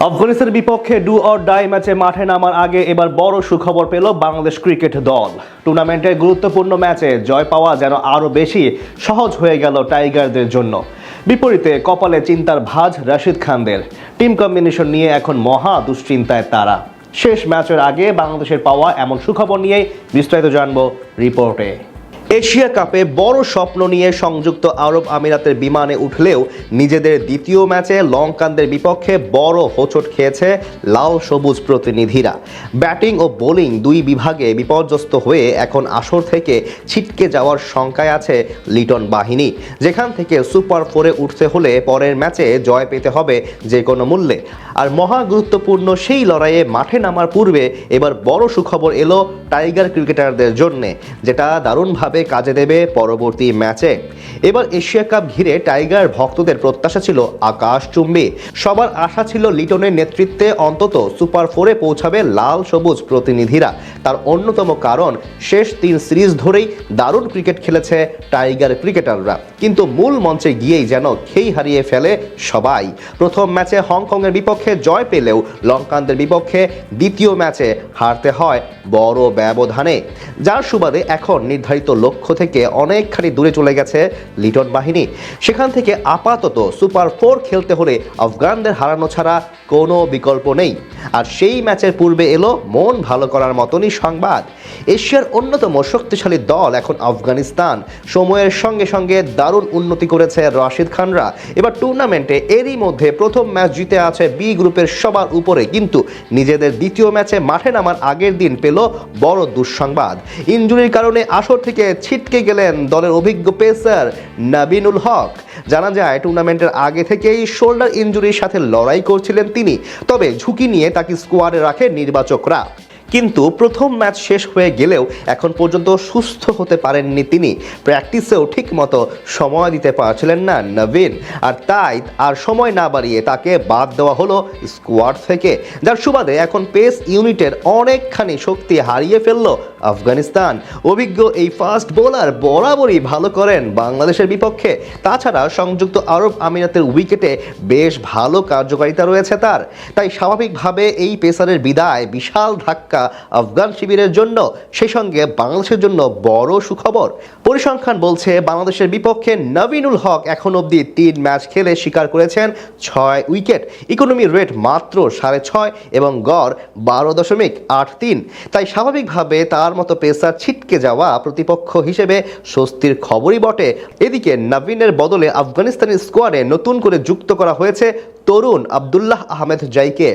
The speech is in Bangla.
আফগানিস্তানের বিপক্ষে ডু অর ডাই ম্যাচে মাঠে নামার আগে এবার বড় সুখবর পেল বাংলাদেশ ক্রিকেট দল। টুর্নামেন্টের গুরুত্বপূর্ণ ম্যাচে জয় পাওয়া যেন আরও বেশি সহজ হয়ে গেল টাইগারদের জন্য। বিপরীতে কপালে চিন্তার ভাঁজ রাশিদ খানদের। টিম কম্বিনেশন নিয়ে এখন মহা দুশ্চিন্তায় তারা। শেষ ম্যাচের আগে বাংলাদেশের পাওয়া এমন সুখবর নিয়েই বিস্তারিত জানব রিপোর্টে। এশিয়া কাপে বড় স্বপ্ন নিয়ে সংযুক্ত আরব আমিরাতের বিমানে উঠলেও নিজেদের দ্বিতীয় ম্যাচে লঙ্কানদের বিপক্ষে বড় হোঁচট খেয়েছে লাল সবুজ প্রতিনিধিরা। ব্যাটিং ও বোলিং দুই বিভাগে বিপর্যস্ত হয়ে এখন আসর থেকে ছিটকে যাওয়ার শঙ্কায় আছে লিটন বাহিনী, যেখান থেকে সুপার ফোরে উঠতে হলে পরের ম্যাচে জয় পেতে হবে যে কোনো মূল্যে। আর মহা গুরুত্বপূর্ণ সেই লড়াইয়ে মাঠে নামার পূর্বে এবার বড় সুখবর এলো টাইগার ক্রিকেটারদের জন্যে, যেটা দারুণভাবে কাজে দেবে পরবর্তী ম্যাচে। এবার এশিয়া কাপ ঘিরে টাইগার ভক্তদের প্রত্যাশা ছিল আকাশচুম্বী। সবার আশা ছিল লিটনের নেতৃত্বে অন্তত সুপার ফোরে পৌঁছাবে লাল সবুজ প্রতিনিধিরা। তার অন্যতম কারণ শেষ 3 সিরিজ ধরেই দারুণ ক্রিকেট খেলেছে টাইগার ক্রিকেটাররা, কিন্তু মূল মঞ্চে গিয়েই যেন খেই হারিয়ে ফেলে সবাই। প্রথম ম্যাচে হংকংয়ের বিপক্ষে জয় পেলেও লঙ্কানদের বিপক্ষে দ্বিতীয় ম্যাচে হারতে হয় বড় ব্যবধানে, যার সুবাদে এখন নির্ধারিত লক্ষ্য থেকে অনেকখানি দূরে চলে গেছে লিটন বাহিনী। সেখান থেকে আপাতত সুপার ফোর খেলতে হলে আফগানদের হারানো ছাড়া কোনো বিকল্প নেই। আর সেই ম্যাচের পূর্বে এলো মন ভালো করার মতনই সংবাদ। এশিয়ার অন্যতম শক্তিশালী দল এখন আফগানিস্তান। সময়ের সঙ্গে সঙ্গে দারুণ উন্নতি করেছে রাশিদ খানরা। এবার টুর্নামেন্টে এরই মধ্যে প্রথম ম্যাচ জিতে আছে বি গ্রুপের সবার উপরে, কিন্তু নিজেদের দ্বিতীয় ম্যাচে মাঠে নামার আগের দিন পেল বড় দুঃসংবাদ। ইনজুরির কারণে আসর থেকে ছিটকে গেলেন দলের অভিজ্ঞ পেসার নাবিনুল হক। জানা যায় টুর্নামেন্টের আগে থেকেই শোল্ডার ইনজুরির সাথে লড়াই করছিলেন তিনি, তবে ঝুঁকি নিয়ে তাকে স্কোয়াডে রাখে নির্বাচকরা। কিন্তু প্রথম ম্যাচ শেষ হয়ে গেলেও এখন পর্যন্ত সুস্থ হতে পারেননি তিনি। প্র্যাকটিসেও ঠিকমতো সময় দিতে পারছিলেন না নবীন, আর তাই আর সময় না বাড়িয়ে তাকে বাদ দেওয়া হলো স্কোয়াড থেকে, যার সুবাদে এখন পেস ইউনিটের অনেকখানি শক্তি হারিয়ে ফেলল আফগানিস্তান। অভিজ্ঞ এই ফাস্ট বোলার বরাবরই ভালো করেন বাংলাদেশের বিপক্ষে। তাছাড়া সংযুক্ত আরব আমিরাতের উইকেটে বেশ ভালো কার্যকারিতা রয়েছে তার। তাই স্বাভাবিকভাবে এই পেসারের বিদায় বিশাল ধাক্কা আফগান শিবিরের জন্য, সেই সঙ্গে বাংলাদেশের জন্য বড় সুখবর। পরিসংখ্যান বলছে বাংলাদেশের বিপক্ষে নবীনুল হক এখন অবধি 3 ম্যাচ খেলে শিকার করেছেন 6 উইকেট। ইকোনমি রেট মাত্র 6.5 এবং গড় 12.83। তাই স্বাভাবিকভাবে তার মতো পেসার ছিটকে যাওয়া প্রতিপক্ষ হিসেবে স্বস্তির খবরই বটে। এদিকে নবীনের বদলে আফগানিস্তানি স্কোয়াডে নতুন করে যুক্ত করা হয়েছে তরুণ আবদুল্লাহ আহমেদ জাইকে।